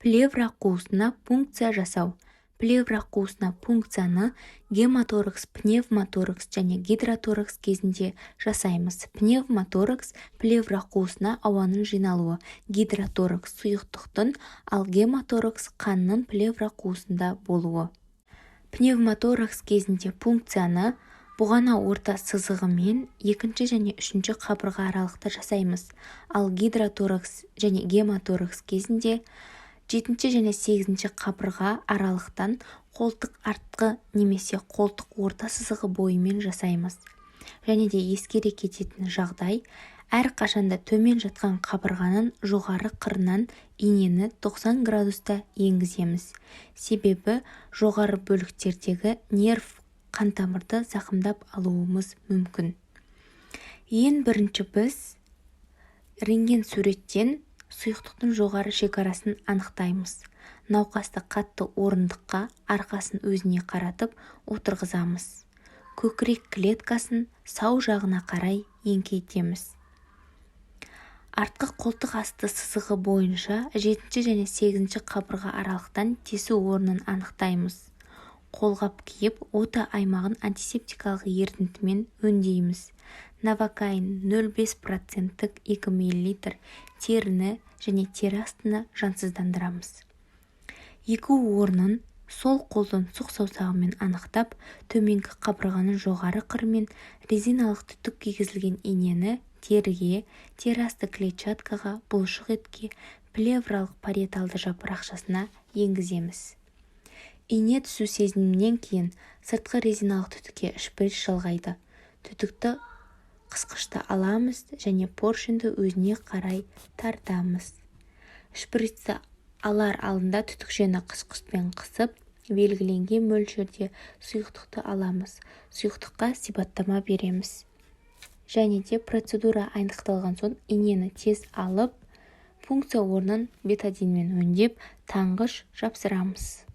плевра қуысына пункция жасау. Плевра қуысына пункцияны гематоракс, пневмоторакс және гидроторакс кезінде жасаймыз. Пневмоторакс плевра қуысына ауаның жиналуы, гидроторакс сұйықтықтың, ал гематоракс қанның плевра қуысында болуы. Пневмоторакс кезінде пункцияны бұғана орта сызығымен екінші және үшінші қабырға аралықта жасаймыз, ал гидроторакс және гематоракс кезінде 7 және 8 қабырға аралықтан қолтық артқы немесе қолтық орта сызығы бойымен жасаймыз. Және де ескере кететін жағдай, әрқашанда төмен жатқан қабырғаның жоғары қырынан инені 90 градуста енгіземіз. Себебі жоғары бөліктердегі нерв қантамырды зақымдап алуымыз мүмкін. Ең бірінші біз рентген суреттен сұйықтықтың жоғары шекарасын анықтаймыз. Науқасты қатты орындыққа арқасын өзіне қаратып отырғызамыз. Көкірек клеткасын сау жағына қарай еңкейтеміз. Артқы қолтық асты сызығы бойынша 7 және 8 қабырға аралықтан тесу орнын анықтаймыз. Қолғап киіп, ота аймағын антисептикалық ерітіндімен өңдейміз. Новокаин 0,5% 2 мл теріні және тері астыны жансыздандырамыз. Егу орнын сол қолдың сұқ саусағымен анықтап, төменгі қабырғаның жоғары қырымен резиналық түтік кигізілген инені теріге, тері асты клетчаткаға, бұлшық етке, плевралық париеталды жапырақшасына енгіземіз. Ине түсу сезімінен кейін сыртқы резиналық түтікке шприц жалғайды. Түтікті қысқышты аламыз және поршенді өзіне қарай тартамыз. Шприцті алар алдында түтікшені қысқышпен қысып, белгіленген мөлшерде сұйықтықты аламыз. Сұйықтыққа сипаттама береміз. Және де процедура аяқталған соң инені тез алып, пункция орнын бетадинмен өңдеп, таңғыш жапсырамыз.